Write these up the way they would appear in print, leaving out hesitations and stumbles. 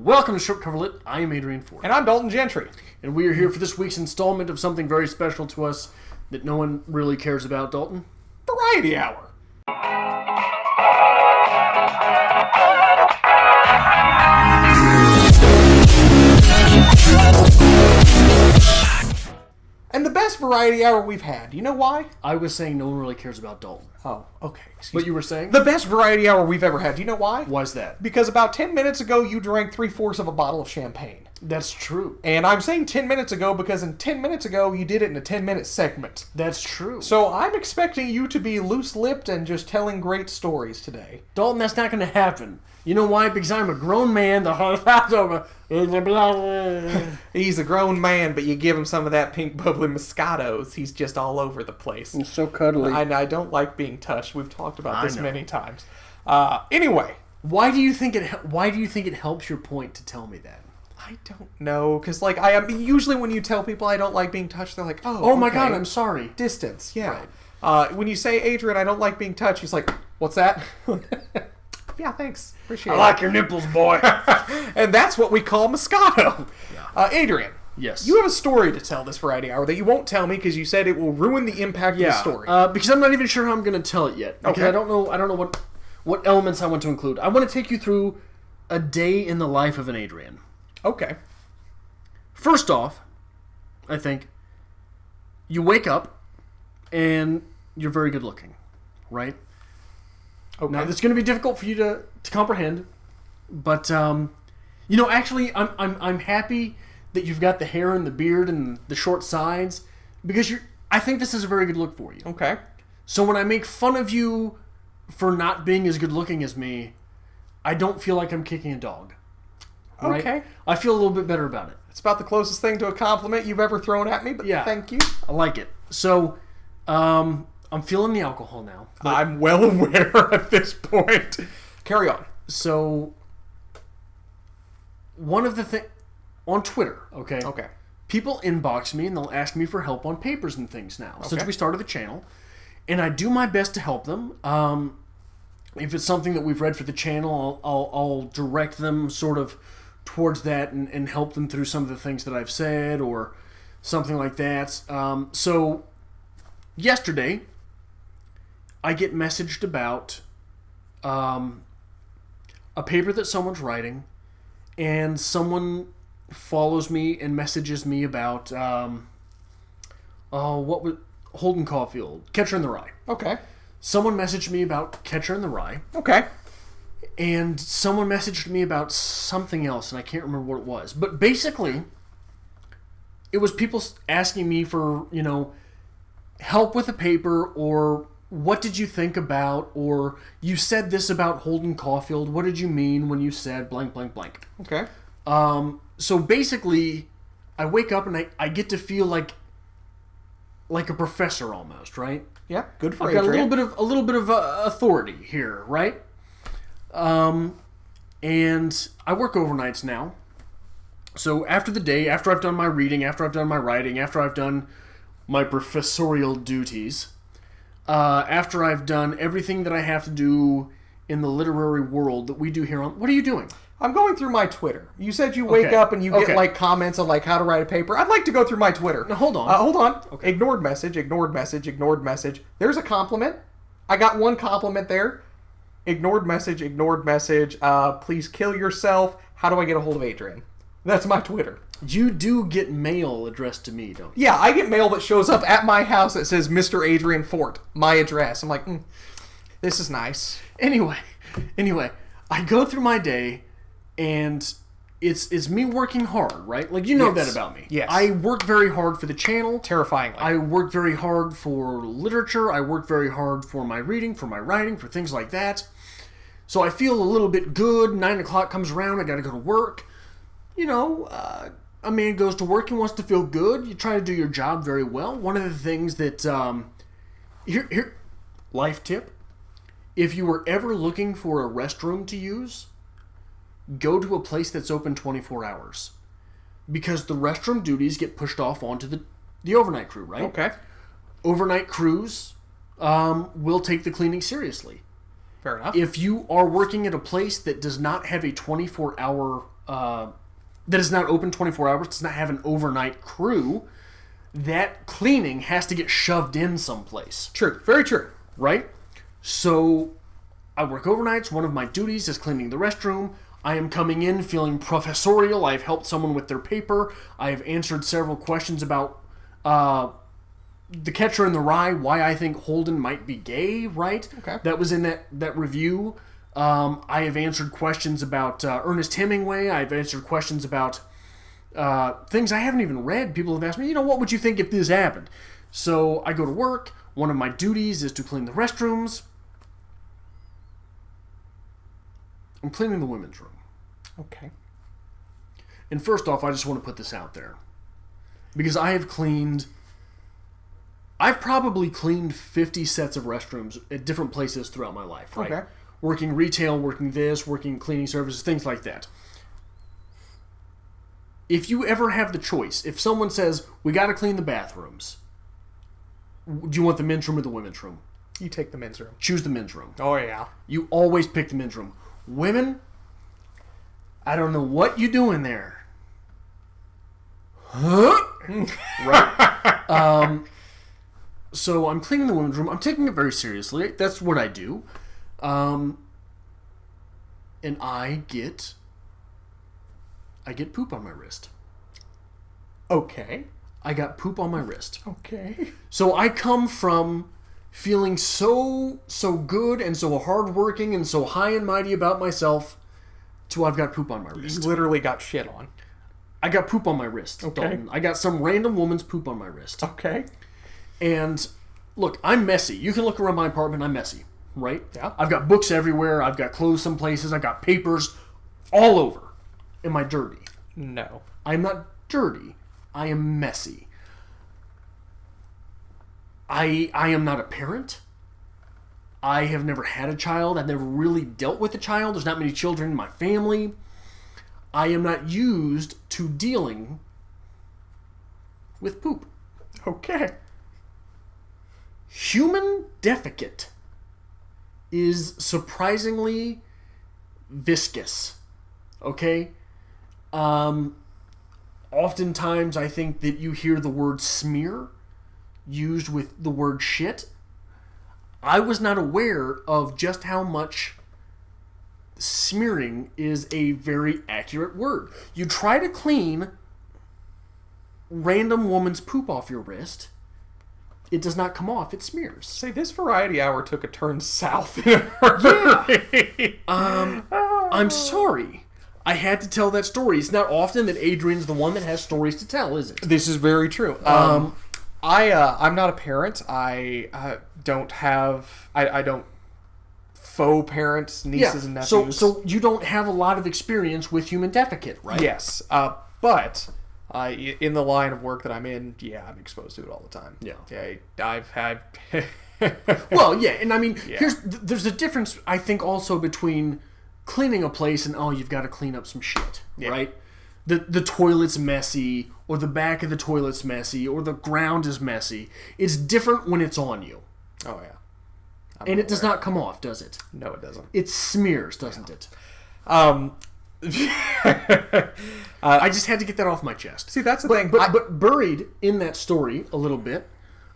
Welcome to Short Cover Lit. I am Adrian Fort. And I'm Dalton Gentry. And we are here for this week's installment of something very special to us that no one really cares about, Dalton. Variety Hour. And the best Variety Hour we've had. You know why? I was saying no one really cares about Dalton. Oh, okay. What you were saying? The best Variety Hour we've ever had. Do you know why? Why's that? Because about 10 minutes ago, you drank 3/4 of a bottle of champagne. That's true. And I'm saying 10 minutes ago because 10 minutes ago, you did it in a 10-minute segment. That's true. So I'm expecting you to be loose-lipped and just telling great stories today. Dalton, that's not going to happen. You know why? Because I'm a grown man. He's a grown man, but you give him some of that pink bubbly Moscatos, he's just all over the place. He's so cuddly. I don't like being touched. We've talked about this many times. Anyway, why do you think it helps your point to tell me that? I don't know, because usually when you tell people I don't like being touched, they're like, oh my God, I'm sorry. Distance, yeah. Right. When you say, Adrian, I don't like being touched, he's like, what's that? Yeah, thanks. Appreciate it. I like your nipples, boy. And that's what we call Moscato. Yeah. Adrian. Yes. You have a story to tell this Variety Hour that you won't tell me because you said it will ruin the impact of the story. Because I'm not even sure how I'm going to tell it yet. Because I don't know what elements I want to include. I want to take you through a day in the life of an Adrian. Okay. First off, I think you wake up and you're very good looking, right? Okay. Now, it's going to be difficult for you to comprehend, but actually, I'm happy that you've got the hair and the beard and the short sides because I think this is a very good look for you. Okay. So when I make fun of you for not being as good looking as me, I don't feel like I'm kicking a dog. Right? Okay. I feel a little bit better about it. It's about the closest thing to a compliment you've ever thrown at me, but thank you. I like it. So, I'm feeling the alcohol now. I'm well aware at this point. Carry on. So, one of the things on Twitter, okay, people inbox me and they'll ask me for help on papers and things now since we started the channel, and I do my best to help them. If it's something that we've read for the channel, I'll direct them sort of towards that and help them through some of the things that I've said or something like that. So, yesterday, I get messaged about a paper that someone's writing, and someone follows me and messages me about Holden Caulfield, Catcher in the Rye. Okay. Someone messaged me about Catcher in the Rye. Okay. And someone messaged me about something else, and I can't remember what it was. But basically, it was people asking me for, help with a paper, or what did you think about, or you said this about Holden Caulfield. What did you mean when you said blank, blank, blank? Okay. So basically, I wake up and I get to feel like a professor almost, right? Yeah, good for I've Adrian. got a little bit of authority here, right? And I work overnights now. So after the day, after I've done my reading, after I've done my writing, after I've done my professorial duties, after I've done everything that I have to do in the literary world that we do here on... What are you doing? I'm going through my Twitter. You said you wake up and you get comments on how to write a paper. I'd like to go through my Twitter. Now, hold on. Hold on. Okay. Ignored message, ignored message, ignored message. There's a compliment. I got one compliment there. Ignored message, ignored message. Please kill yourself. How do I get a hold of Adrian? That's my Twitter. You do get mail addressed to me, don't you? Yeah, I get mail that shows up at my house that says Mr. Adrian Fort, my address. I'm like, this is nice. Anyway, I go through my day, and it's me working hard, right? Like, you know that about me. Yes. I work very hard for the channel. Terrifyingly. I work very hard for literature. I work very hard for my reading, for my writing, for things like that. So I feel a little bit good. 9 o'clock comes around. I got to go to work. A man goes to work and wants to feel good. You try to do your job very well. One of the things that, here, life tip. If you were ever looking for a restroom to use, go to a place that's open 24 hours. Because the restroom duties get pushed off onto the overnight crew, right? Okay. Overnight crews will take the cleaning seriously. Fair enough. If you are working at a place that does not have a 24-hour that is not open 24 hours, does not have an overnight crew, that cleaning has to get shoved in someplace. True. Very true. Right? So I work overnights. One of my duties is cleaning the restroom. I am coming in feeling professorial. I've helped someone with their paper. I've answered several questions about The Catcher in the Rye, why I think Holden might be gay, right? Okay. That was in that review. I have answered questions about Ernest Hemingway. I've answered questions about things I haven't even read. People have asked me, what would you think if this happened? So I go to work. One of my duties is to clean the restrooms. I'm cleaning the women's room. Okay. And first off, I just want to put this out there. Because I've probably cleaned 50 sets of restrooms at different places throughout my life, right? Okay. Working retail, working cleaning services, things like that. If you ever have the choice, if someone says, we got to clean the bathrooms, do you want the men's room or the women's room? You take the men's room. Choose the men's room. Oh, yeah. You always pick the men's room. Women, I don't know what you do in there. Huh? Right? So I'm cleaning the women's room. I'm taking it very seriously. That's what I do. And I get poop on my wrist. Okay. I got poop on my wrist. Okay. So I come from feeling so good and so hardworking and so high and mighty about myself to I've got poop on my wrist. You literally got shit on. I got poop on my wrist. Okay. Dalton. I got some random woman's poop on my wrist. Okay. And look, I'm messy. You can look around my apartment. I'm messy, right? Yeah. I've got books everywhere. I've got clothes some places. I've got papers all over. Am I dirty? No. I'm not dirty. I am messy. I am not a parent. I have never had a child. I've never really dealt with a child. There's not many children in my family. I am not used to dealing with poop. Okay. Human defecate is surprisingly viscous. Okay? Oftentimes I think that you hear the word smear used with the word shit. I was not aware of just how much smearing is a very accurate word. You try to clean random woman's poop off your wrist, it does not come off, it smears. Say, this variety hour took a turn south in a hurry. I'm sorry. I had to tell that story. It's not often that Adrian's the one that has stories to tell, is it? This is very true. I'm not a parent. I don't have... I don't faux parents, nieces and nephews. So you don't have a lot of experience with human defecate, right? Yes. But in the line of work that I'm in, I'm exposed to it all the time. Yeah. I've had... Well, yeah, and I mean, there's a difference, I think, also between cleaning a place and, you've got to clean up some shit, right? The toilet's messy, or the back of the toilet's messy, or the ground is messy. It's different when it's on you. Oh, yeah. And it does not come off, does it? No, it doesn't. It smears, doesn't it? I just had to get that off my chest. See, that's the thing. But buried in that story a little bit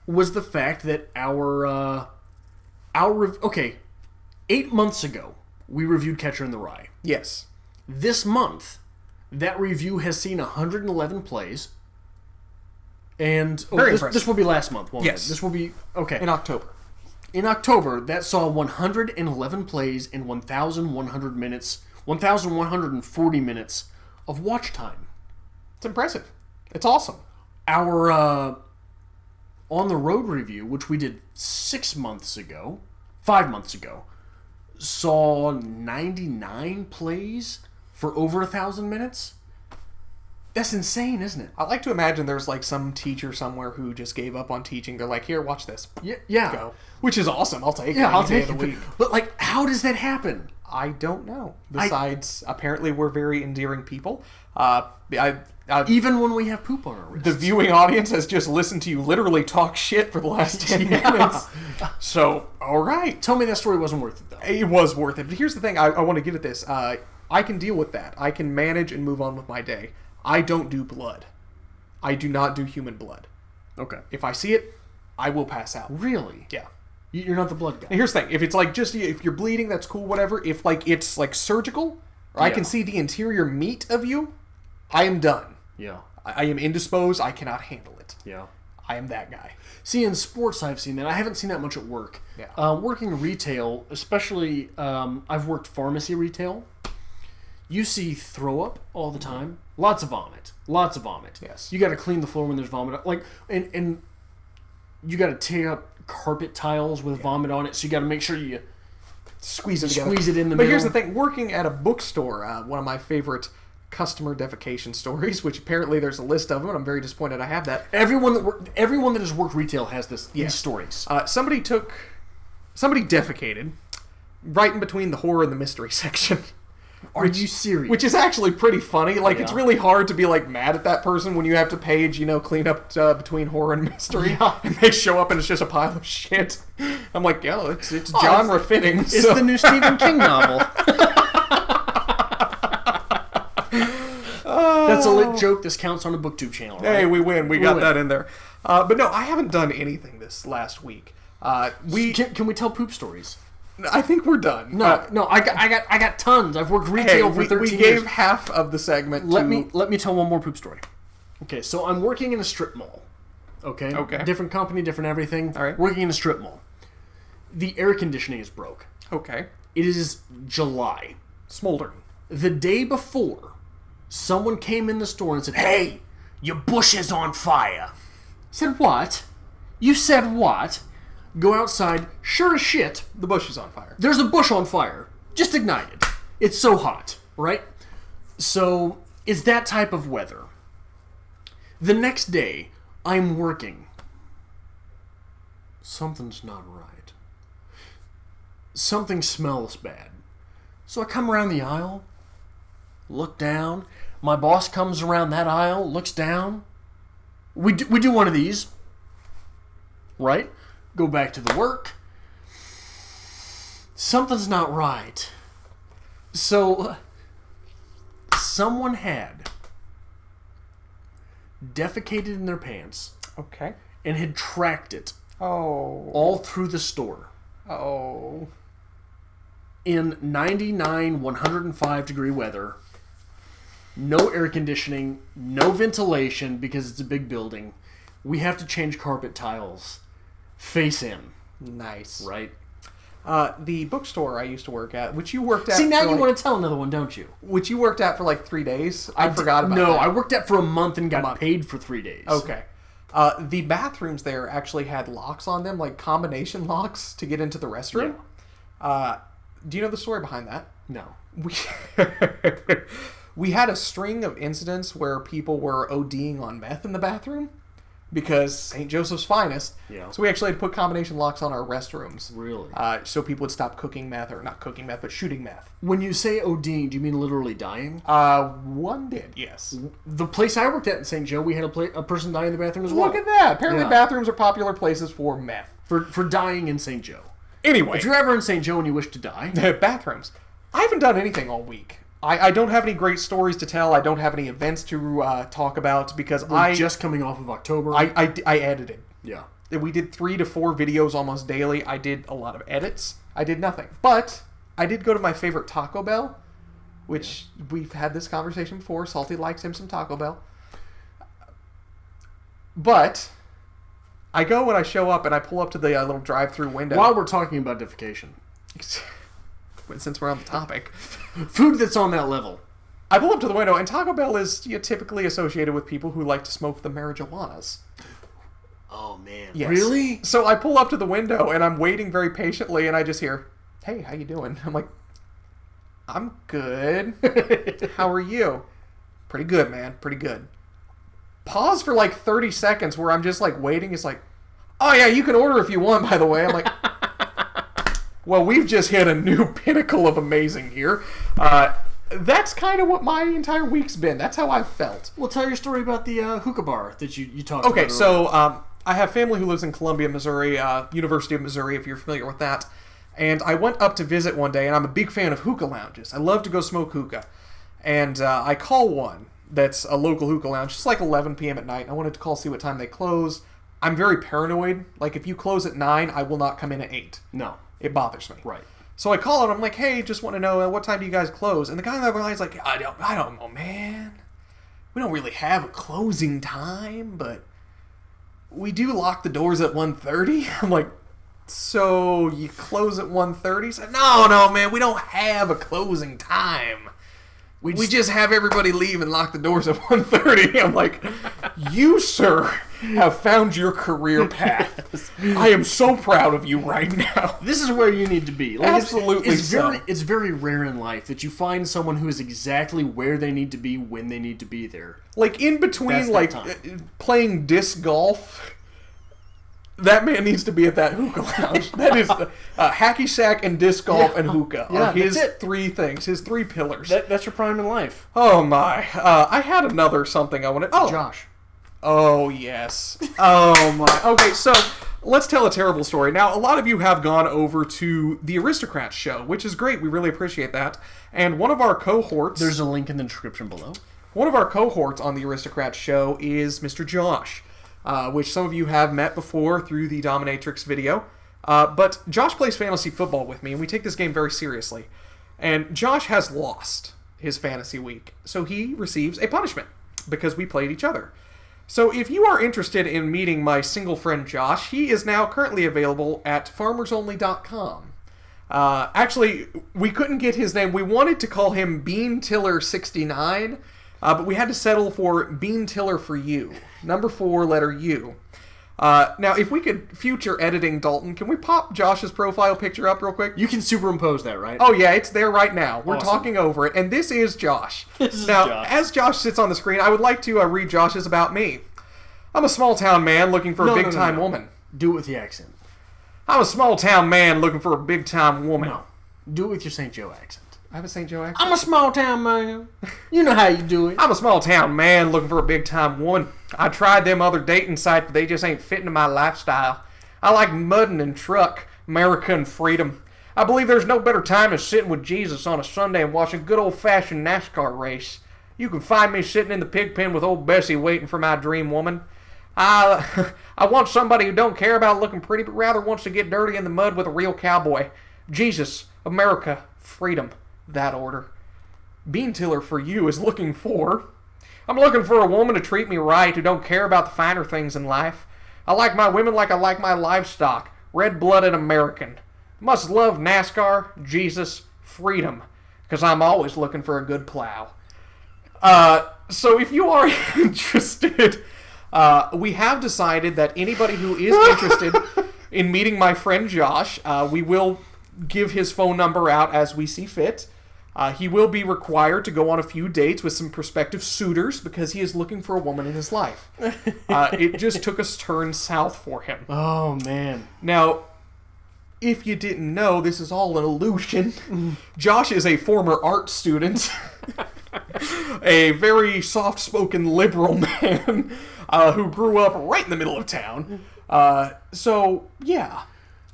was the fact that our 8 months ago, we reviewed Catcher in the Rye. Yes. This month, that review has seen 111 plays. And this will be last month, won't it? This will be... Okay. In October. In October, that saw 111 plays and 1,140 minutes of watch time. It's impressive. It's awesome. Our On the Road review, which we did 5 months ago, saw 99 plays for over 1,000 minutes. That's insane, isn't it? I like to imagine there's like some teacher somewhere who just gave up on teaching. They're like, here, watch this. Yeah. Go. Which is awesome. I'll take it. Yeah, I'll take it. But like, how does that happen? I don't know. Besides, apparently we're very endearing people. Even when we have poop on our wrists. The viewing audience has just listened to you literally talk shit for the last 10 minutes. So, all right. Tell me that story wasn't worth it, though. It was worth it. But here's the thing. I want to get at this. I can deal with that. I can manage and move on with my day. I don't do blood. I do not do human blood. Okay. If I see it, I will pass out. Really? Yeah. You're not the blood guy. And here's the thing. If it's like just, if you're bleeding, that's cool, whatever. If like it's like surgical, or I can see the interior meat of you, I am done. Yeah. I am indisposed. I cannot handle it. Yeah. I am that guy. See, in sports, I've seen that. I haven't seen that much at work. Yeah. Working retail, especially, I've worked pharmacy retail. You see throw up all the time. Lots of vomit. Lots of vomit. Yes. You got to clean the floor when there's vomit. Like, and you got to tear up carpet tiles with vomit on it. So you got to make sure you squeeze it in the middle. But here's the thing: working at a bookstore, one of my favorite customer defecation stories, which apparently there's a list of them, and I'm very disappointed I have that. Everyone that has worked retail has these stories. Somebody defecated right in between the horror and the mystery section. Are you serious? Which is actually pretty funny. Like, it's really hard to be, like, mad at that person when you have to page, clean up between horror and mystery. Yeah. And they show up and it's just a pile of shit. I'm like, yo, it's genre fitting. It's the new Stephen King novel. That's a lit joke. This counts on a BookTube channel, right? Hey, we win. We got that in there. But no, I haven't done anything this last week. Can we tell poop stories? I think we're done. No, I got tons. I've worked retail for 13 years. We gave half of the segment. Let me tell one more poop story. Okay, so I'm working in a strip mall. Okay. Different company, different everything. All right. Working in a strip mall. The air conditioning is broke. Okay. It is July. Smoldering. The day before, someone came in the store and said, "Hey, your bush is on fire." I said, "What? You said what?" Go outside. Sure as shit, the bush is on fire. There's a bush on fire. Just ignited. It's so hot, right? So, it's that type of weather. The next day, I'm working. Something's not right. Something smells bad. So I come around the aisle, look down. My boss comes around that aisle, looks down. We do one of these, right? Go back to the work. Something's not right. So, someone had defecated in their pants. Okay. And had tracked it. Oh. All through the store. Oh. In 99, 105 degree weather. No air conditioning. No ventilation because it's a big building. We have to change carpet tiles. Face in. Nice. Right? The bookstore I used to work at, which you worked at... See, now you want to tell another one, don't you? Which you worked at for like 3 days. I forgot about that. No, I worked at for a month and got paid for 3 days. Okay. The bathrooms there actually had locks on them, like combination locks to get into the restroom. Yeah. Do you know the story behind that? No. We had a string of incidents where people were ODing on meth in the bathroom. Because St. Joseph's finest. Yeah. So we actually had to put combination locks on our restrooms. Really? So people would stop cooking meth, or not cooking meth, but shooting meth. When you say ODing, do you mean literally dying? One did, yes. The place I worked at in St. Joe, we had a person die in the bathroom as well. Look at that. Apparently bathrooms are popular places for meth. For dying in St. Joe. Anyway. If you're ever in St. Joe and you wish to die. Bathrooms. I haven't done anything all week. I don't have any great stories to tell. I don't have any events to talk about because We're just coming off of October. I edited. Yeah. We did 3 to 4 videos almost daily. I did a lot of edits. I did nothing. But I did go to my favorite Taco Bell, which we've had this conversation before. Salty likes him some Taco Bell. But I go when I show up and I pull up to the little drive-through window. While we're talking about defecation. Since we're on the topic. Food that's on that level. I pull up to the window, and Taco Bell is typically associated with people who like to smoke the marijuanas. Oh, man. Yes. Really? So I pull up to the window, and I'm waiting very patiently, and I just hear, "Hey, how you doing?" I'm like, "I'm good. How are you?" "Pretty good, man. Pretty good." Pause for like 30 seconds where I'm just like waiting. It's like, "Oh, yeah, you can order if you want, by the way." I'm like... Well, we've just hit a new pinnacle of amazing here. That's kind of what my entire week's been. That's how I've felt. Well, tell your story about the hookah bar that you talked about. Okay, so I have family who lives in Columbia, Missouri, University of Missouri, if you're familiar with that. And I went up to visit one day, and I'm a big fan of hookah lounges. I love to go smoke hookah. And I call one that's a local hookah lounge. It's like 11 p.m. at night. I wanted to call, see what time they close. I'm very paranoid. Like, if you close at 9, I will not come in at 8. No. It bothers me. Right. So I call and I'm like, hey, just want to know, what time do you guys close? And the guy on the other line's like, I don't know, man. We don't really have a closing time, but we do lock the doors at 1:30. I'm like, so you close at 1:30? He said, no, man, we don't have a closing time. We just have everybody leave and lock the doors at 1:30. I'm like, you, sir, have found your career path. Yes. I am so proud of you right now. This is where you need to be. Like, absolutely it's very rare in life that you find someone who is exactly where they need to be when they need to be there. Like, in between, like, playing disc golf... That man needs to be at that hookah lounge. That is hacky sack and disc golf and hookah are his 3 things, his 3 pillars. That's your prime in life. Oh, my. I had another something I wanted... Oh, Josh. Oh, yes. Oh, my. Okay, so let's tell a terrible story. Now, a lot of you have gone over to the Aristocrats show, which is great. We really appreciate that. And one of our cohorts... There's a link in the description below. One of our cohorts on the Aristocrats show is Mr. Josh. Which some of you have met before through the Dominatrix video. But Josh plays fantasy football with me, and we take this game very seriously. And Josh has lost his fantasy week, so he receives a punishment because we played each other. So if you are interested in meeting my single friend Josh, he is now currently available at farmersonly.com. Actually, we couldn't get his name. We wanted to call him BeanTiller69, but we had to settle for Bean Tiller for You. Number 4, letter U. Now, if we could future editing, Dalton, can we pop Josh's profile picture up real quick? You can superimpose that, right? Oh, yeah, it's there right now. We're awesome. Talking over it, and this is Josh. As Josh sits on the screen, I would like to read Josh's about me. I'm a small-town man looking for a big-time woman. Do it with the accent. I'm a small-town man looking for a big-time woman. No. Do it with your St. Joe accent. I have a St. Joe accent? I'm a small-town man. You know how you do it. I'm a small-town man looking for a big-time woman. I tried them other dating sites, but they just ain't fitting to my lifestyle. I like mudding and truck, America and freedom. I believe there's no better time than sitting with Jesus on a Sunday and watching a good old-fashioned NASCAR race. You can find me sitting in the pig pen with old Bessie waiting for my dream woman. I want somebody who don't care about looking pretty, but rather wants to get dirty in the mud with a real cowboy. Jesus, America, freedom. That order. Bean Tiller for You is looking for... I'm looking for a woman to treat me right, who don't care about the finer things in life. I like my women like I like my livestock. Red-blooded American. Must love NASCAR, Jesus, freedom. Because I'm always looking for a good plow. So if you are interested... we have decided that anybody who is interested in meeting my friend Josh, we will give his phone number out as we see fit. He will be required to go on a few dates with some prospective suitors because he is looking for a woman in his life. It just took us turn south for him. Oh, man. Now, if you didn't know, this is all an illusion. Josh is a former art student. A very soft-spoken liberal man who grew up right in the middle of town. So, yeah.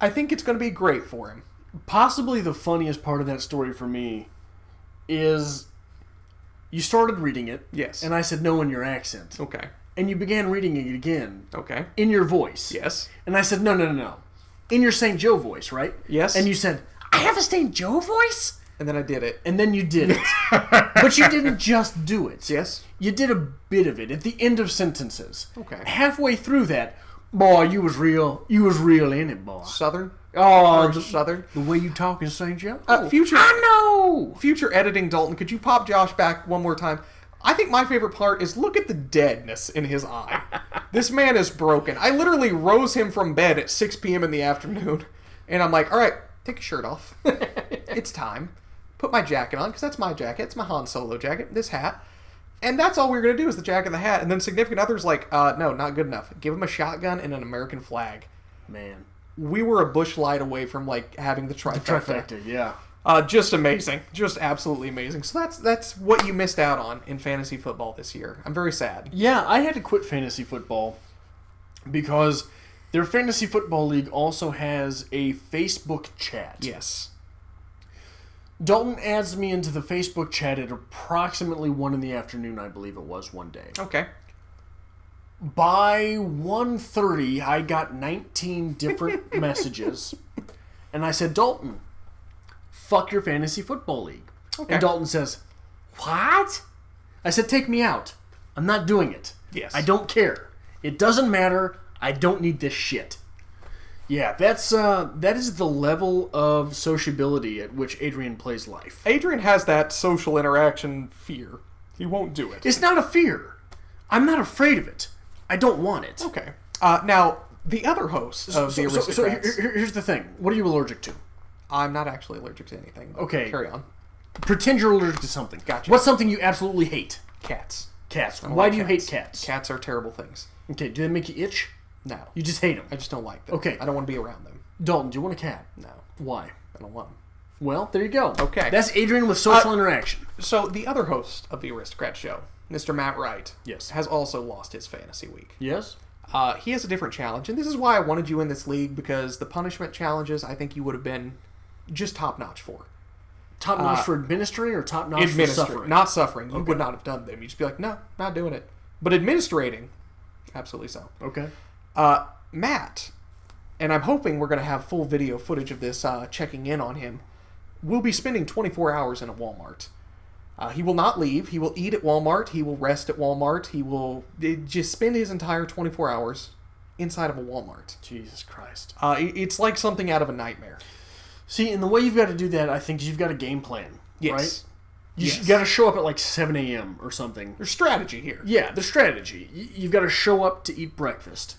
I think it's going to be great for him. Possibly the funniest part of that story for me is you started reading it. Yes. And I said no in your accent. Okay. And you began reading it again. Okay. In your voice. Yes. And I said no. In your St. Joe voice, right? Yes. And you said, I have a St. Joe voice? And then I did it. And then you did it. But you didn't just do it. Yes. You did a bit of it at the end of sentences. Okay. Halfway through that, boy, you was real in it, boy. Southern? Oh, Southern. The way you talk in St. Joe. I know. Future editing, Dalton. Could you pop Josh back one more time? I think my favorite part is look at the deadness in his eye. This man is broken. I literally rose him from bed at 6 p.m. in the afternoon, and I'm like, all right, take your shirt off. It's time. Put my jacket on, because that's my jacket. It's my Han Solo jacket. This hat. And that's all we were going to do is the jacket and the hat. And then significant others like, no, not good enough. Give him a shotgun and an American flag. Man. We were a bush light away from, like, having the trifecta. The trifecta, yeah. Just amazing. Just absolutely amazing. So that's what you missed out on in fantasy football this year. I'm very sad. Yeah, I had to quit fantasy football because Their fantasy football league also has a Facebook chat. Yes. Dalton adds me into the Facebook chat at approximately 1 p.m, I believe it was, one day. Okay. By 1:30, I got 19 different messages. And I said, Dalton, fuck your fantasy football league. Okay. And Dalton says, what? I said, take me out. I'm not doing it. Yes. I don't care. It doesn't matter. I don't need this shit. Yeah, that is the level of sociability at which Adrian plays life. Adrian has that social interaction fear. He won't do it. It's not a fear. I'm not afraid of it. I don't want it. Okay. Now, the other host of the Aristocrats... So here's the thing. What are you allergic to? I'm not actually allergic to anything. Okay. Carry on. Pretend you're allergic to something. Gotcha. What's something you absolutely hate? Cats. Cats. Why do you hate cats? Cats are terrible things. Okay, do they make you itch? No. You just hate them? I just don't like them. Okay. I don't want to be around them. Dalton, do you want a cat? No. Why? I don't want them. Well, there you go. Okay. That's Adrian with social interaction. So, the other host of the Aristocrat show, Mr. Matt Wright, yes, has also lost his fantasy week. Yes? He has a different challenge, and this is why I wanted you in this league, because the punishment challenges, I think you would have been just top-notch for. Top-notch for administering or top-notch for suffering? Not suffering. You would not have done them. You'd just be like, no, not doing it. But administrating, absolutely so. Okay. Matt, and I'm hoping we're going to have full video footage of this checking in on him, will be spending 24 hours in a Walmart. He will not leave. He will eat at Walmart. He will rest at Walmart. He will just spend his entire 24 hours inside of a Walmart. Jesus Christ. It's like something out of a nightmare. See, and the way you've got to do that, I think, is you've got a game plan. Yes. Right? You got to show up at like 7 a.m. or something. There's strategy here. Yeah, there's strategy. You've got to show up to eat breakfast.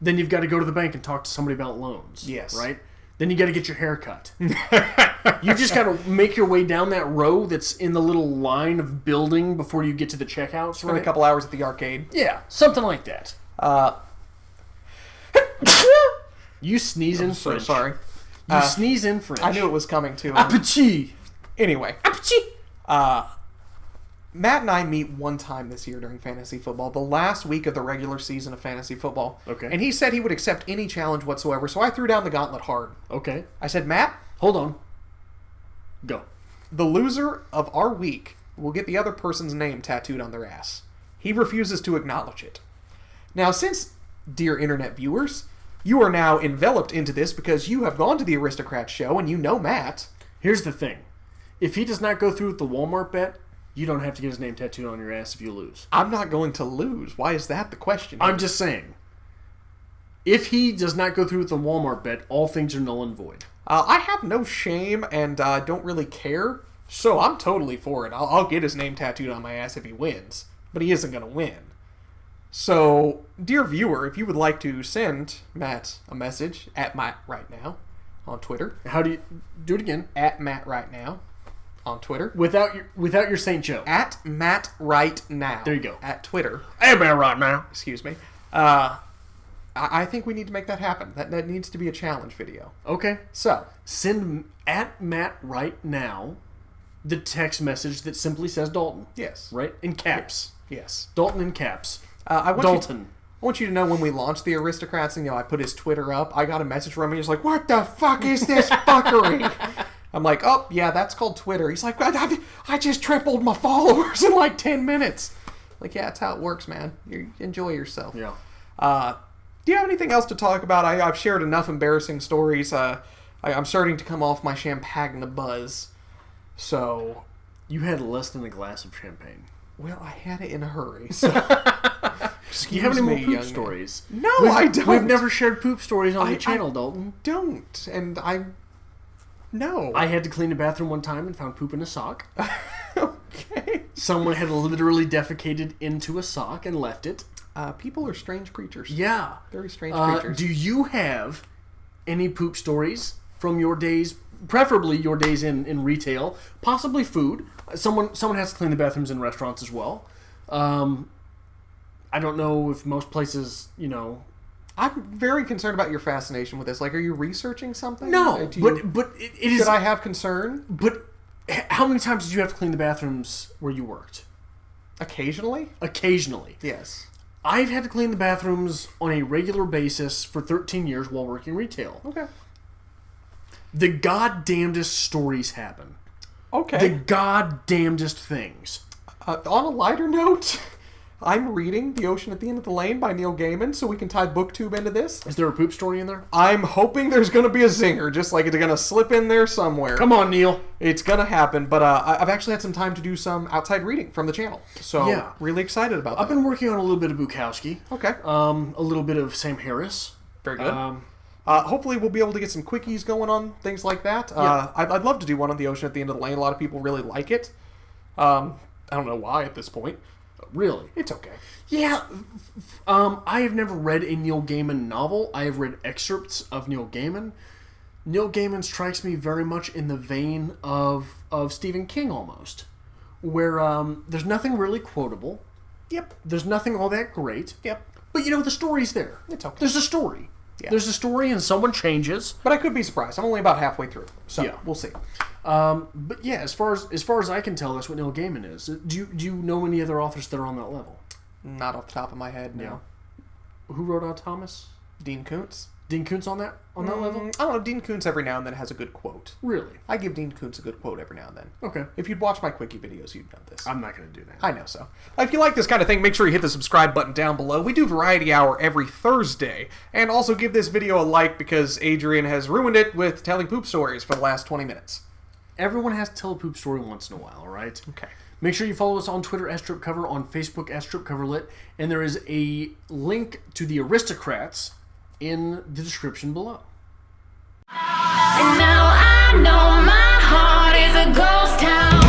Then you've got to go to the bank and talk to somebody about loans. Yes. Right? Then you got to get your hair cut. You just got to make your way down that row that's in the little line of building before you get to the checkouts. Spend a couple hours at the arcade. Yeah, something like that. You sneeze in French. So sorry. You sneeze in French. I knew it was coming too. Appetit. Anyway. Appetit. Matt and I meet one time this year during fantasy football, the last week of the regular season of fantasy football. Okay. And he said he would accept any challenge whatsoever, so I threw down the gauntlet hard. Okay. I said, Matt, hold on. Go. The loser of our week will get the other person's name tattooed on their ass. He refuses to acknowledge it. Now, since, dear internet viewers, you are now enveloped into this because you have gone to the Aristocrat show and you know Matt. Here's the thing. If he does not go through with the Walmart bet, you don't have to get his name tattooed on your ass if you lose. I'm not going to lose. Why is that the question? I'm just saying. If he does not go through with the Walmart bet, all things are null and void. I have no shame and don't really care, so I'm totally for it. I'll get his name tattooed on my ass if he wins, but he isn't going to win. So, dear viewer, if you would like to send Matt a message at Matt Right Now on Twitter. How do you do it again? At Matt Right Now on Twitter. Without your St. Joe. At Matt Right Now. There you go. At Twitter. Hey, Matt Right Now. Excuse me. I think we need to make that happen. That needs to be a challenge video. Okay. So, send at Matt Right Now the text message that simply says Dalton. Yes. Right? In caps. Yes. Dalton in caps. I want you to know when we launched the Aristocrats and I put his Twitter up, I got a message from him. He's like, what the fuck is this fuckery? I'm like, oh, yeah, that's called Twitter. He's like, I just tripled my followers in like 10 minutes. Like, yeah, that's how it works, man. You enjoy yourself. Yeah. Do you have anything else to talk about? I've shared enough embarrassing stories. I'm starting to come off my champagne buzz. So... You had less than a glass of champagne. Well, I had it in a hurry. So. Do you have any more poop stories? No, I don't. We've never shared poop stories on the channel, Dalton. Don't. And No. I had to clean a bathroom one time and found poop in a sock. Okay. Someone had literally defecated into a sock and left it. People are strange creatures. Yeah. Very strange creatures. Do you have any poop stories from your days, preferably your days in retail, possibly food? Someone has to clean the bathrooms in restaurants as well. I don't know if most places, I'm very concerned about your fascination with this. Like, are you researching something? No, but it is... Should I have concern? But how many times did you have to clean the bathrooms where you worked? Occasionally? Occasionally. Yes. I've had to clean the bathrooms on a regular basis for 13 years while working retail. Okay. The goddamnedest stories happen. Okay. The goddamnedest things. On a lighter note, I'm reading The Ocean at the End of the Lane by Neil Gaiman, so we can tie BookTube into this. Is there a poop story in there? I'm hoping there's going to be a zinger, just like it's going to slip in there somewhere. Come on, Neil. It's going to happen, but I've actually had some time to do some outside reading from the channel, so really excited about that. I've been working on a little bit of Bukowski. Okay. A little bit of Sam Harris. Very good. Hopefully we'll be able to get some quickies going on, things like that. I'd love to do one on The Ocean at the End of the Lane. A lot of people really like it. I don't know why at this point. Really? It's okay. Yeah. I have never read a Neil Gaiman novel. I have read excerpts of Neil Gaiman. Neil Gaiman strikes me very much in the vein of Stephen King almost, where there's nothing really quotable. Yep. There's nothing all that great. Yep. But, the story's there. It's okay. There's a story. Yeah. There's a story and someone changes. But I could be surprised. I'm only about halfway through. So, we'll see. But yeah, as far as I can tell, that's what Neil Gaiman is. Do you know any other authors that are on that level? Not off the top of my head, no. Yeah. Who wrote Thomas? Dean Koontz. Dean Koontz on that level? I don't know. Dean Koontz every now and then has a good quote. Really? I give Dean Koontz a good quote every now and then. Okay. If you'd watch my quickie videos, you'd know this. I'm not going to do that. I know so. If you like this kind of thing, make sure you hit the subscribe button down below. We do Variety Hour every Thursday. And also give this video a like because Adrian has ruined it with telling poop stories for the last 20 minutes. Everyone has to tell a poop story once in a while, all right? Okay. Make sure you follow us on Twitter @StripCover, on Facebook @StripCoverLit, and there is a link to the Aristocrats in the description below. And now I know my heart is a ghost town.